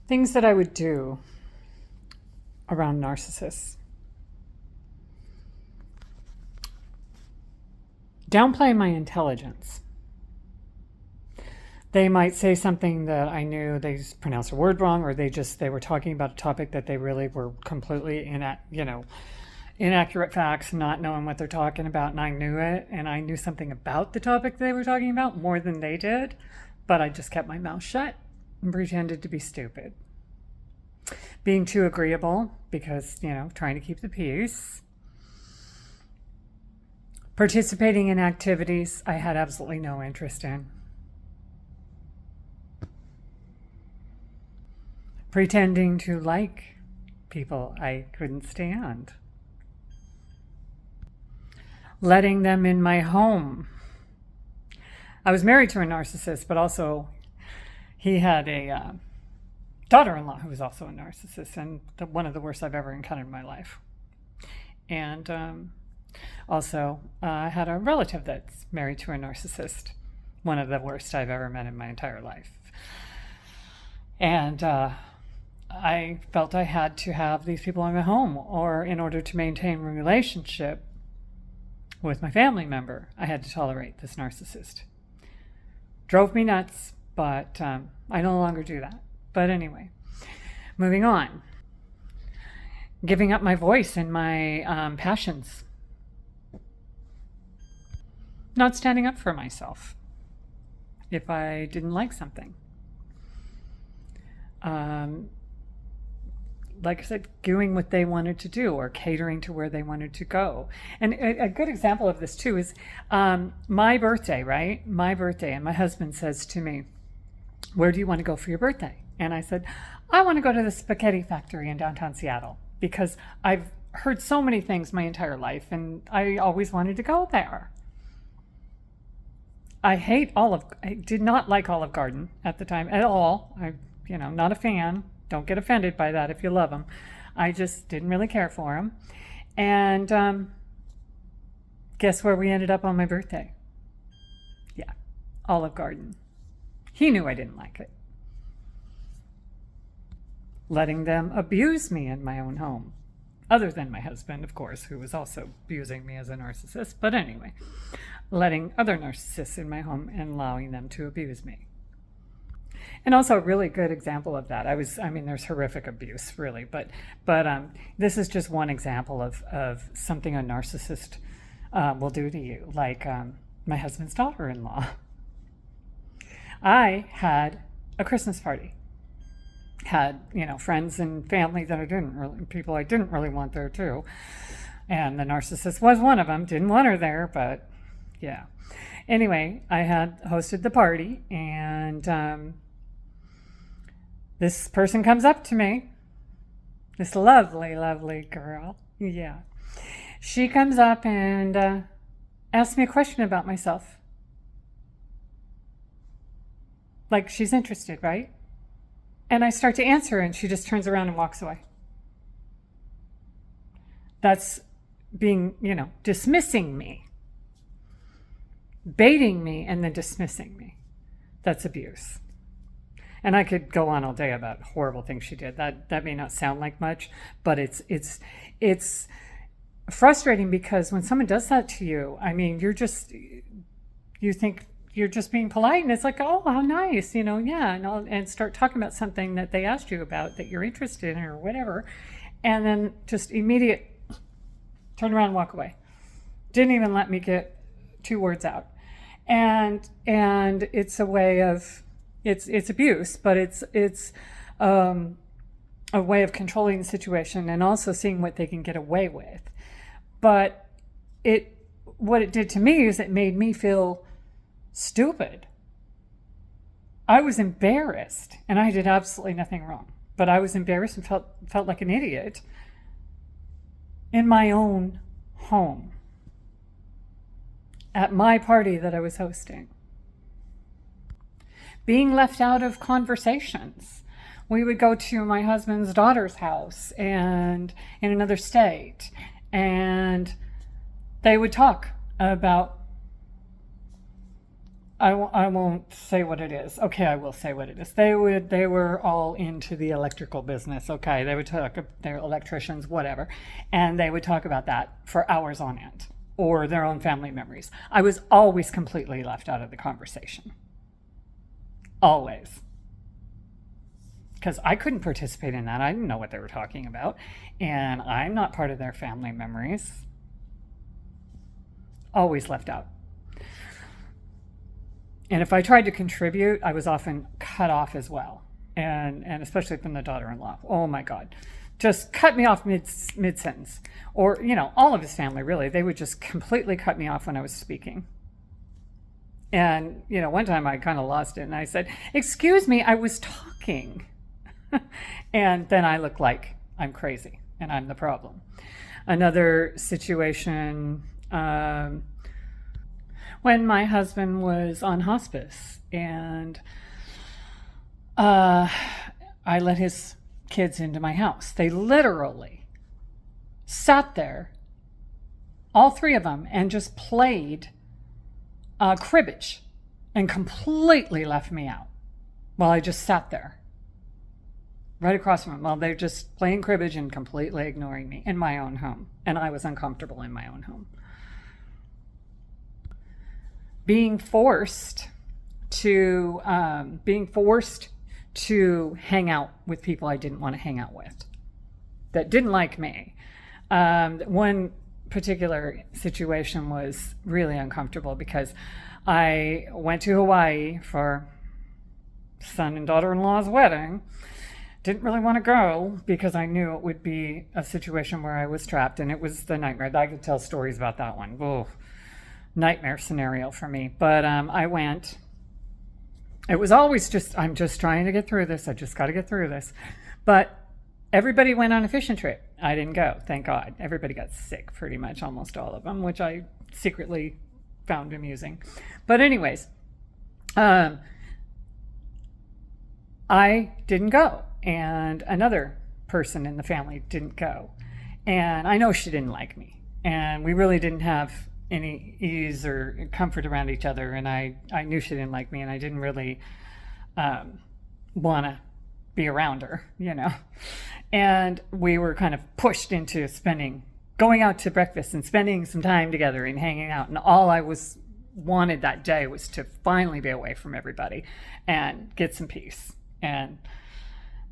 Things that I would do around narcissists. Downplay my intelligence. They might say something that I knew they just pronounced a word wrong, or they were talking about a topic that they really were completely inaccurate facts, not knowing what they're talking about, and I knew it, and I knew something about the topic they were talking about more than they did, but I just kept my mouth shut and pretended to be stupid. Being too agreeable because, trying to keep the peace. Participating in activities I had absolutely no interest in. Pretending to like people I couldn't stand. Letting them in my home. I was married to a narcissist, but also he had a daughter-in-law who was also a narcissist, and one of the worst I've ever encountered in my life. And also, I had a relative that's married to a narcissist, one of the worst I've ever met in my entire life. And I felt I had to have these people in my home, or in order to maintain a relationship with my family member, I had to tolerate this narcissist. Drove me nuts, but I no longer do that. But anyway, moving on. Giving up my voice and my passions. Not standing up for myself if I didn't like something. Like I said, doing what they wanted to do or catering to where they wanted to go. And a good example of this too is my birthday, right? My birthday, and my husband says to me, "Where do you want to go for your birthday?" And I said, "I want to go to the spaghetti factory in downtown Seattle because I've heard so many things my entire life and I always wanted to go there." I did not like Olive Garden at the time at all. Not a fan. Don't get offended by that if you love them. I just didn't really care for them. And guess where we ended up on my birthday? Yeah, Olive Garden. He knew I didn't like it. Letting them abuse me in my own home. Other than my husband, of course, who was also abusing me as a narcissist. But anyway, letting other narcissists in my home and allowing them to abuse me. And also a really good example of that. There's horrific abuse, really, but this is just one example of something a narcissist will do to you, like my husband's daughter-in-law. I had a Christmas party. Had, friends and family people I didn't really want there too. And the narcissist was one of them. Didn't want her there, but yeah. Anyway, I had hosted the party, and this person comes up to me. This lovely, lovely girl. Yeah. She comes up and asks me a question about myself. Like she's interested, right? And I start to answer, and she just turns around and walks away. That's being, dismissing me. Baiting me and then dismissing me. That's abuse. And I could go on all day about horrible things she did. That may not sound like much, but it's frustrating because when someone does that to you, you think you're just being polite, and it's like, oh, how nice, yeah, and start talking about something that they asked you about that you're interested in or whatever, and then just immediate turn around and walk away. Didn't even let me get 2 words out. And it's a way of, it's abuse, but it's a way of controlling the situation and also seeing what they can get away with. But what it did to me is it made me feel stupid. I was embarrassed, and I did absolutely nothing wrong, but I was embarrassed and felt like an idiot in my own home at my party that I was hosting. Being left out of conversations. We would go to my husband's daughter's house and in another state, and they would talk about I won't say what it is. Okay, I will say what it is. They were all into the electrical business. Okay, they would talk, they're electricians, whatever, and they would talk about that for hours on end, or their own family memories. I was always completely left out of the conversation. Always. Because I couldn't participate in that. I didn't know what they were talking about, and I'm not part of their family memories. Always left out. And if I tried to contribute, I was often cut off as well. And especially from the daughter-in-law. Oh my God. Just cut me off mid-sentence. Or, all of his family, really. They would just completely cut me off when I was speaking. And, one time I kind of lost it and I said, "Excuse me, I was talking." And then I look like I'm crazy and I'm the problem. Another situation, when my husband was on hospice, and I let his kids into my house. They literally sat there, all three of them, and just played cribbage and completely left me out while I just sat there right across from them while they're just playing cribbage and completely ignoring me in my own home. And I was uncomfortable in my own home. Being forced to hang out with people I didn't want to hang out with, that didn't like me. One particular situation was really uncomfortable because I went to Hawaii for son and daughter-in-law's wedding. Didn't really want to go because I knew it would be a situation where I was trapped, and it was the nightmare. I could tell stories about that one. Oh, nightmare scenario for me. But I went. It was always just, I'm just trying to get through this. I just got to get through this. But everybody went on a fishing trip. I didn't go, thank God. Everybody got sick, pretty much, almost all of them, which I secretly found amusing. But anyways, I didn't go. And another person in the family didn't go. And I know she didn't like me. And we really didn't have any ease or comfort around each other. And I knew she didn't like me, and I didn't really want to be around her, And we were kind of pushed into going out to breakfast and spending some time together and hanging out. And all I wanted that day was to finally be away from everybody and get some peace. And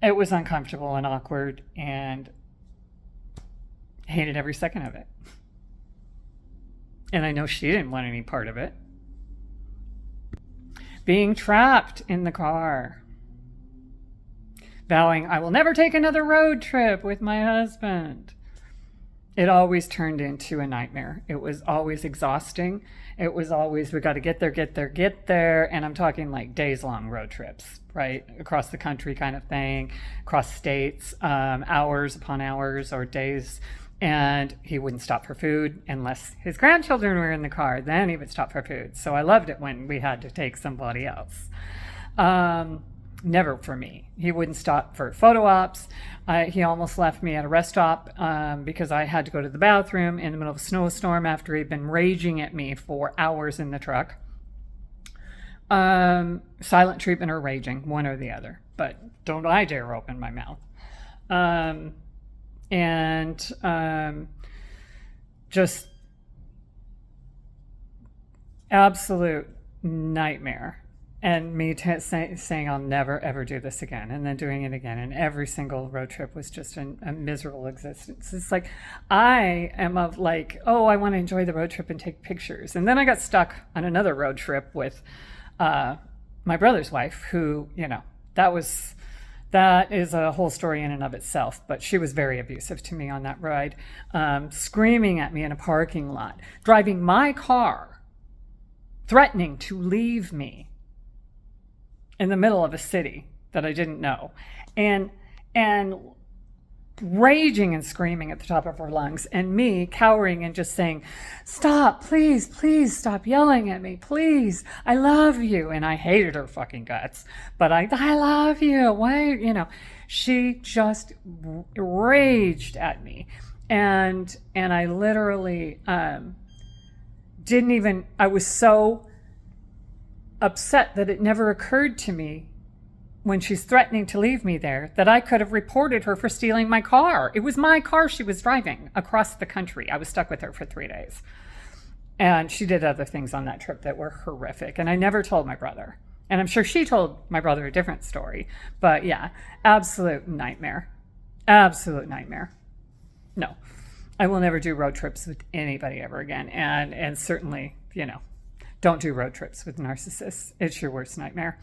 it was uncomfortable and awkward, and hated every second of it. And I know she didn't want any part of it. Being trapped in the car. Vowing, I will never take another road trip with my husband. It always turned into a nightmare. It was always exhausting. It was always, we got to get there. And I'm talking like days-long road trips, right? Across the country kind of thing, across states, hours upon hours or days. And he wouldn't stop for food unless his grandchildren were in the car. Then he would stop for food. So I loved it when we had to take somebody else. Never for me. He wouldn't stop for photo ops. He almost left me at a rest stop because I had to go to the bathroom in the middle of a snowstorm after he'd been raging at me for hours in the truck. Silent treatment or raging, one or the other. But don't I dare open my mouth. Just absolute nightmare. And me saying I'll never ever do this again, and then doing it again. And every single road trip was just a miserable existence. It's like, I am of like, oh, I want to enjoy the road trip and take pictures. And then I got stuck on another road trip with my brother's wife, who, that is a whole story in and of itself, but she was very abusive to me on that ride, screaming at me in a parking lot, driving my car, threatening to leave me in the middle of a city that I didn't know, and raging and screaming at the top of her lungs, and me cowering and just saying, stop, please stop yelling at me, please, I love you. And I hated her fucking guts, but I love you, why, she just raged at me. And I literally I was so upset that it never occurred to me when she's threatening to leave me there that I could have reported her for stealing my car. It was my car she was driving across the country. I was stuck with her for 3 days. And she did other things on that trip that were horrific. And I never told my brother. And I'm sure she told my brother a different story. But yeah, absolute nightmare. Absolute nightmare. No, I will never do road trips with anybody ever again. And certainly, don't do road trips with narcissists. It's your worst nightmare.